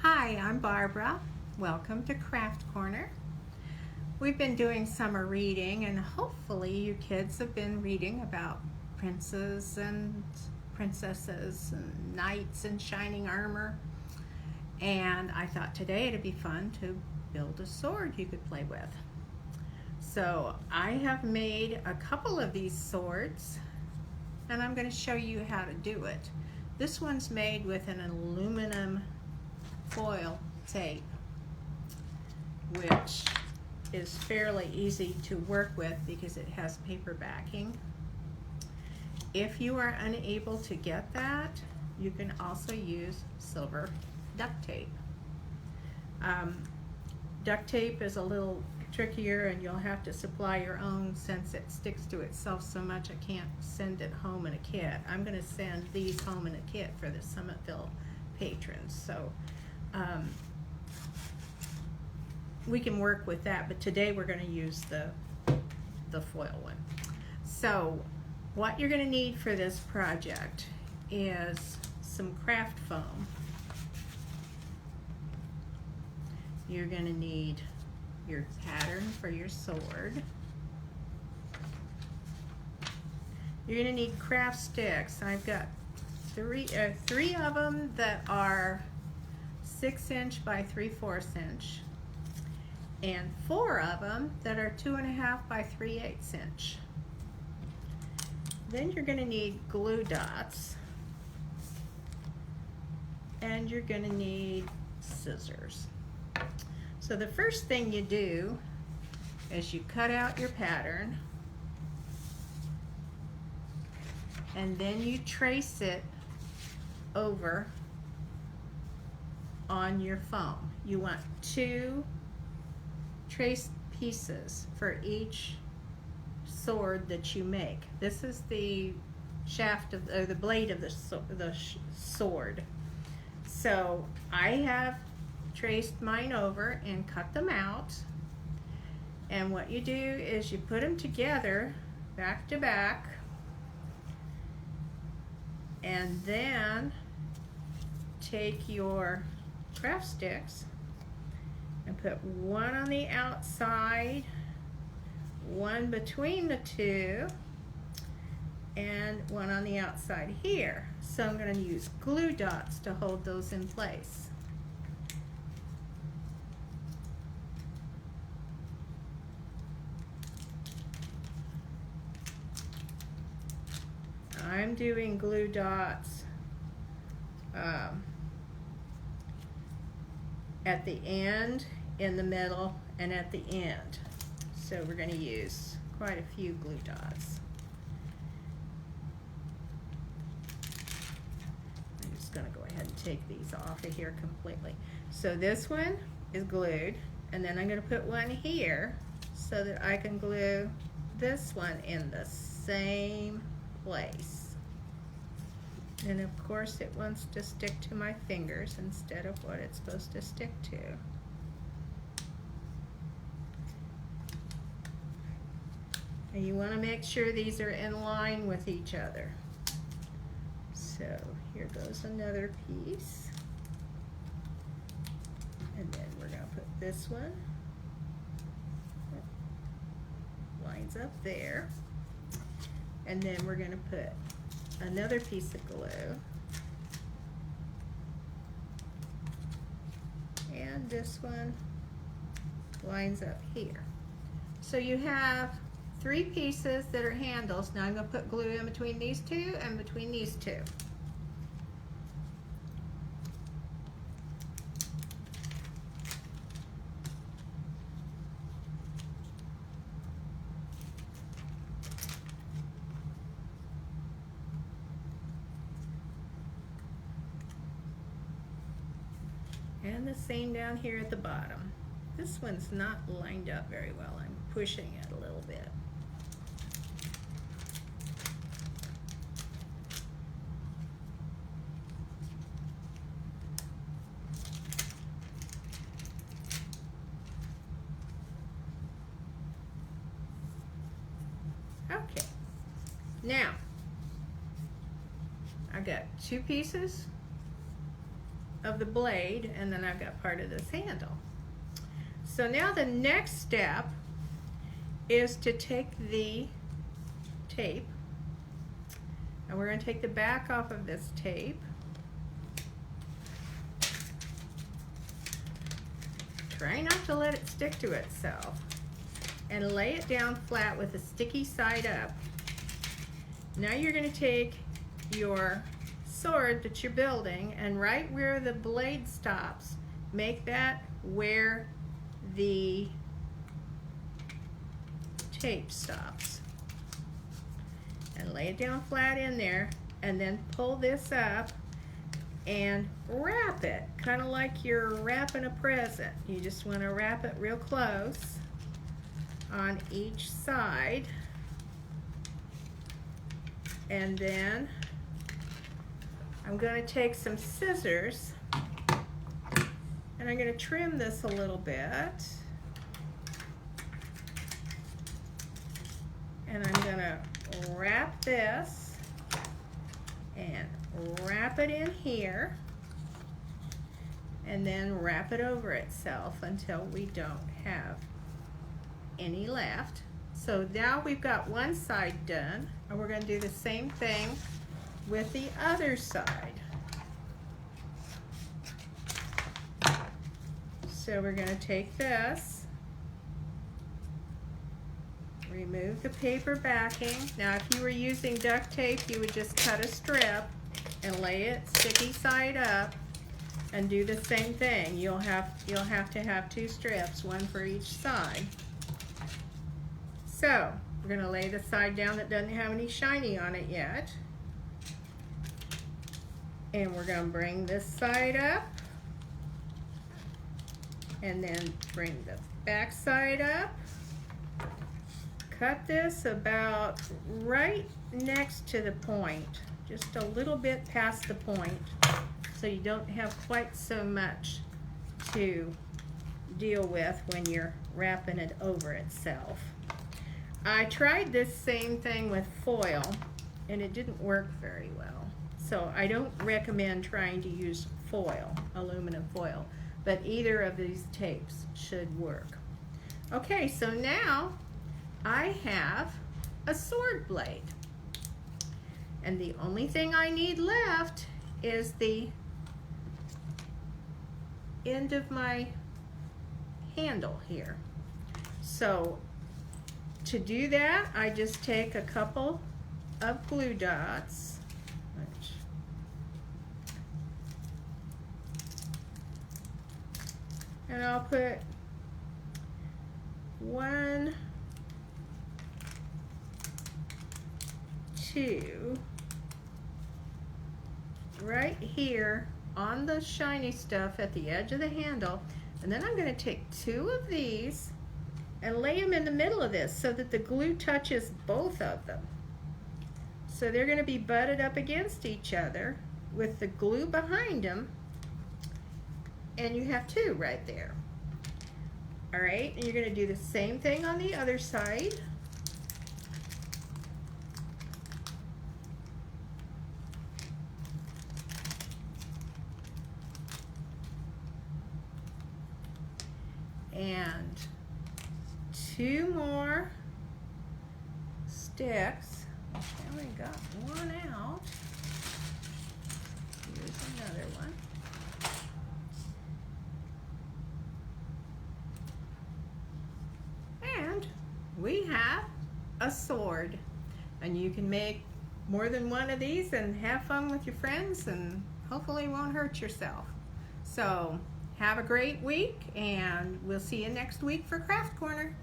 Hi, I'm Barbara. Welcome to Craft Corner. We've been doing summer reading, and hopefully you kids have been reading about princes and princesses and knights in shining armor. And I thought today it'd be fun to build a sword you could play with. So I have made a couple of these swords, and I'm going to show you how to do it. This one's made with an aluminum foil tape, which is fairly easy to work with because it has paper backing. If you are unable to get that, you can also use silver duct tape. Duct tape is a little trickier and you'll have to supply your own since it sticks to itself so much I can't send it home in a kit. I'm going to send these home in a kit for the Summitville patrons. So we can work with that, but today we're going to use the foil one. So what you're going to need for this project is some craft foam. You're going to need your pattern for your sword. You're going to need craft sticks. I've got three of them that are 6" by 3/4 inch, and 4 of them that are 2.5" by 3/8 inch. Then you're going to need glue dots, and you're going to need scissors. So the first thing you do is you cut out your pattern, and then you trace it over on your foam. You want 2 traced pieces for each sword that you make. This is the shaft of the blade of the sword. So I have traced mine over and cut them out, and what you do is you put them together back to back, and then take your craft sticks and put one on the outside, one between the two, and one on the outside here. So I'm going to use glue dots to hold those in place. I'm doing glue dots at the end, in the middle, and at the end. So we're going to use quite a few glue dots. I'm just going to go ahead and take these off of here completely. So this one is glued, and then I'm going to put one here so that I can glue this one in the same place. And of course it wants to stick to my fingers instead of what it's supposed to stick to. And you want to make sure these are in line with each other. So here goes another piece. And then we're going to put this one. Lines up there. And then we're going to put another piece of glue, and this one lines up here. So you have 3 pieces that are handles. Now I'm going to put glue in between these 2 and between these 2. And the same down here at the bottom. This one's not lined up very well. I'm pushing it a little bit. Okay. Now, I've got 2 pieces of the blade, and then I've got part of this handle. So now the next step is to take the tape, and we're going to take the back off of this tape. Try not to let it stick to itself, and lay it down flat with the sticky side up. Now you're going to take your sword that you're building, and right where the blade stops, make that where the tape stops, and lay it down flat in there, and then pull this up and wrap it, kind of like you're wrapping a present. You just want to wrap it real close on each side, and then I'm going to take some scissors and I'm going to trim this a little bit, and I'm going to wrap this and wrap it in here, and then wrap it over itself until we don't have any left. So now we've got one side done, and we're going to do the same thing with the other side. So we're going to take this, remove the paper backing. Now if you were using duct tape, you would just cut a strip and lay it sticky side up and do the same thing. You'll have to have two strips, one for each side. So we're going to lay the side down that doesn't have any shiny on it yet, and we're going to bring this side up, and then bring the back side up. Cut this about right next to the point, just a little bit past the point, so you don't have quite so much to deal with when you're wrapping it over itself. I tried this same thing with foil, and it didn't work very well. So I don't recommend trying to use foil, aluminum foil, but either of these tapes should work. Okay, so now I have a sword blade, and the only thing I need left is the end of my handle here. So to do that, I just take a couple of glue dots, and I'll put 1, 2 right here on the shiny stuff at the edge of the handle, and then I'm going to take 2 of these and lay them in the middle of this so that the glue touches both of them. So they're going to be butted up against each other with the glue behind them, and you have 2 right there. All right, and you're going to do the same thing on the other side. And 2 more sticks. I only got 1 out. Here's another one. And we have a sword. And you can make more than one of these and have fun with your friends, and hopefully won't hurt yourself. So have a great week, and we'll see you next week for Craft Corner.